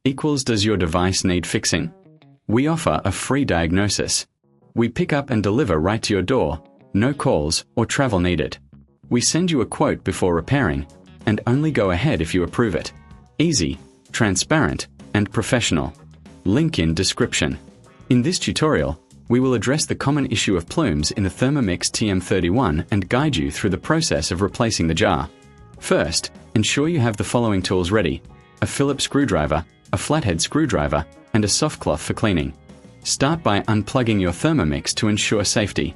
equals does your device need fixing? We offer a free diagnosis. We pick up and deliver right to your door, no calls or travel needed. We send you a quote before repairing, and only go ahead if you approve it. Easy, transparent, and professional. Link in description. In this tutorial, we will address the common issue of plumes in the Thermomix TM31 and guide you through the process of replacing the jar. First, ensure you have the following tools ready: a Phillips screwdriver, a flathead screwdriver, and a soft cloth for cleaning. Start by unplugging your Thermomix to ensure safety.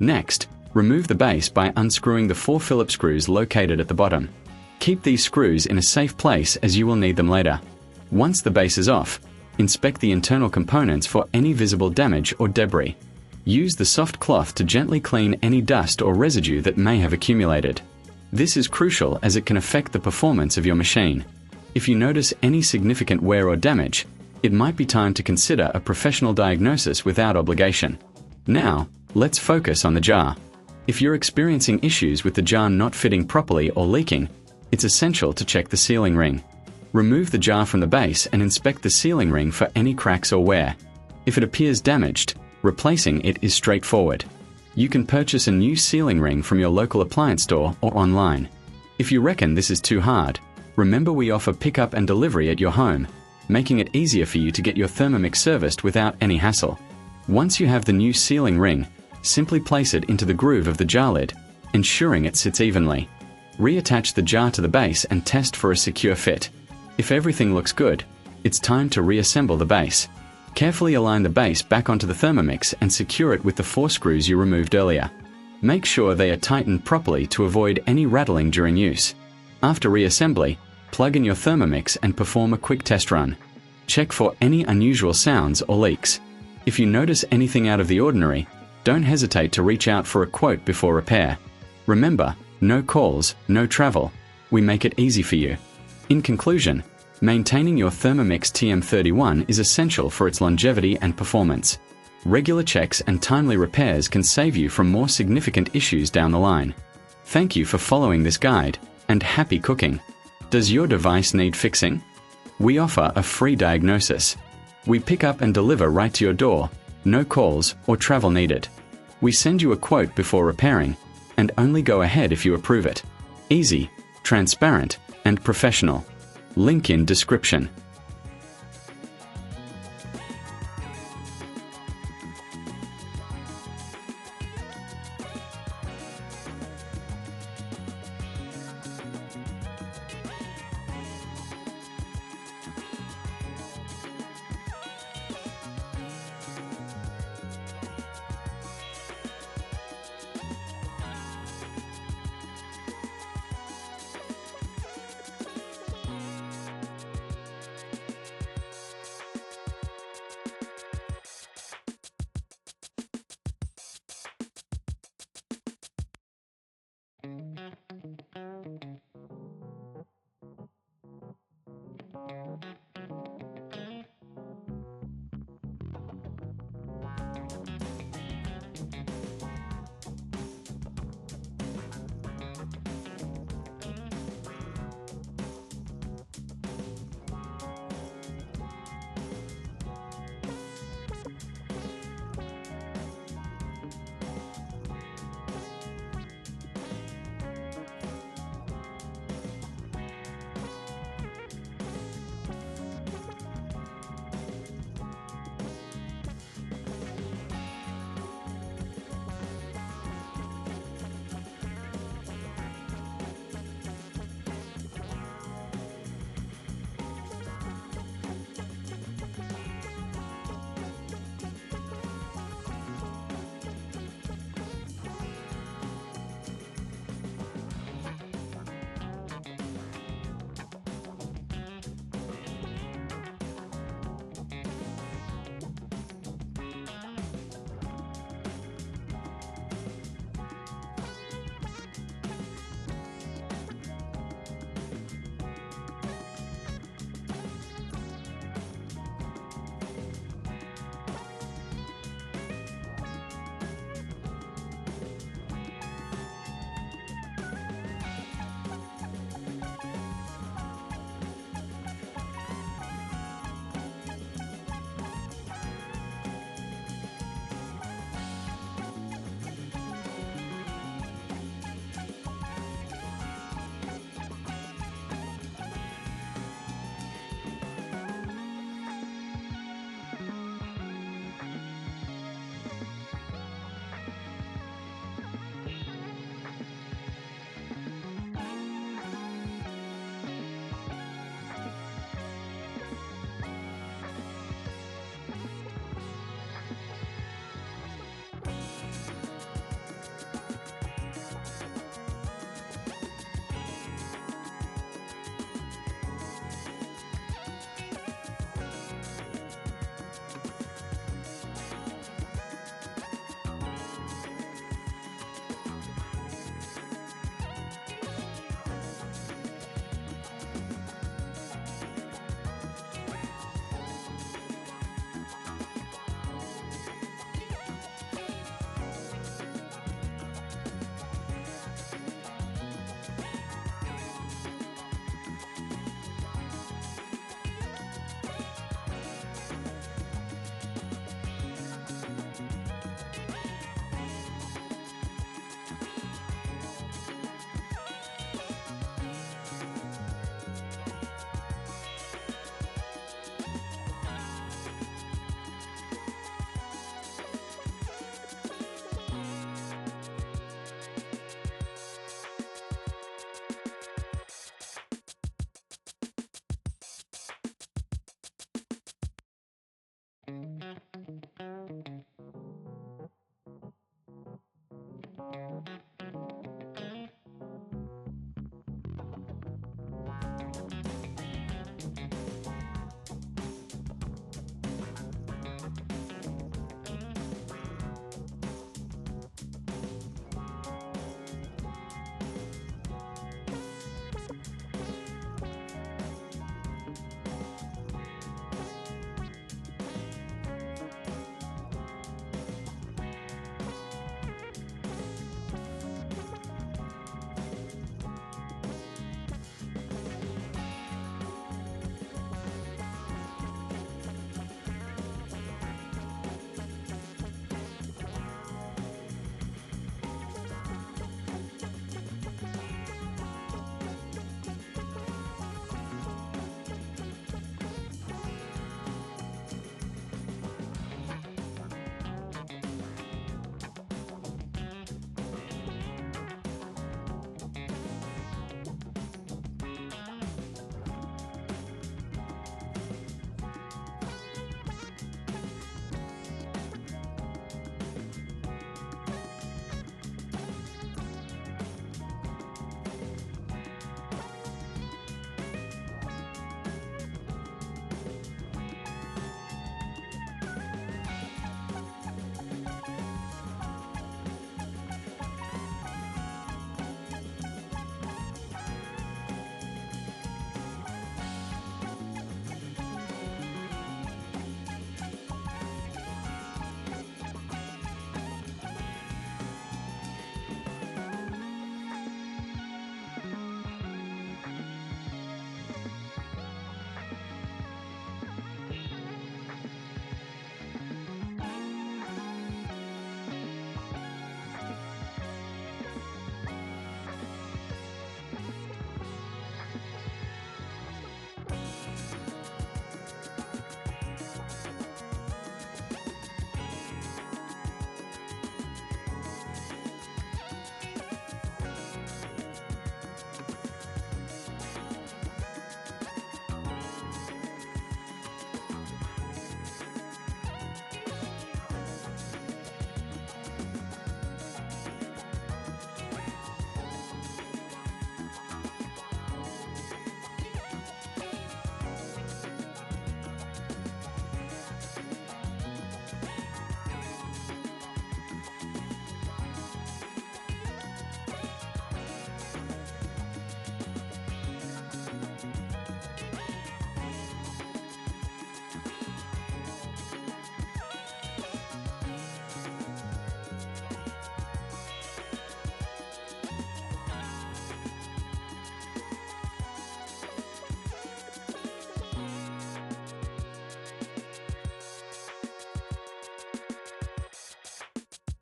Next, remove the base by unscrewing the 4 Phillips screws located at the bottom. Keep these screws in a safe place as you will need them later. Once the base is off, inspect the internal components for any visible damage or debris. Use the soft cloth to gently clean any dust or residue that may have accumulated. This is crucial as it can affect the performance of your machine. If you notice any significant wear or damage, it might be time to consider a professional diagnosis without obligation. Now, let's focus on the jar. If you're experiencing issues with the jar not fitting properly or leaking, it's essential to check the sealing ring. Remove the jar from the base and inspect the sealing ring for any cracks or wear. If it appears damaged, replacing it is straightforward. You can purchase a new sealing ring from your local appliance store or online. If you reckon this is too hard, remember we offer pickup and delivery at your home, making it easier for you to get your Thermomix serviced without any hassle. Once you have the new sealing ring, simply place it into the groove of the jar lid, ensuring it sits evenly. Reattach the jar to the base and test for a secure fit. If everything looks good, it's time to reassemble the base. Carefully align the base back onto the Thermomix and secure it with the 4 screws you removed earlier. Make sure they are tightened properly to avoid any rattling during use. After reassembly, plug in your Thermomix and perform a quick test run. Check for any unusual sounds or leaks. If you notice anything out of the ordinary, don't hesitate to reach out for a quote before repair. Remember, no calls, no travel. We make it easy for you. In conclusion, maintaining your Thermomix TM31 is essential for its longevity and performance. Regular checks and timely repairs can save you from more significant issues down the line. Thank you for following this guide, and happy cooking! Does your device need fixing? We offer a free diagnosis. We pick up and deliver right to your door, no calls or travel needed. We send you a quote before repairing, and only go ahead if you approve it. Easy, transparent, and professional. Link in description.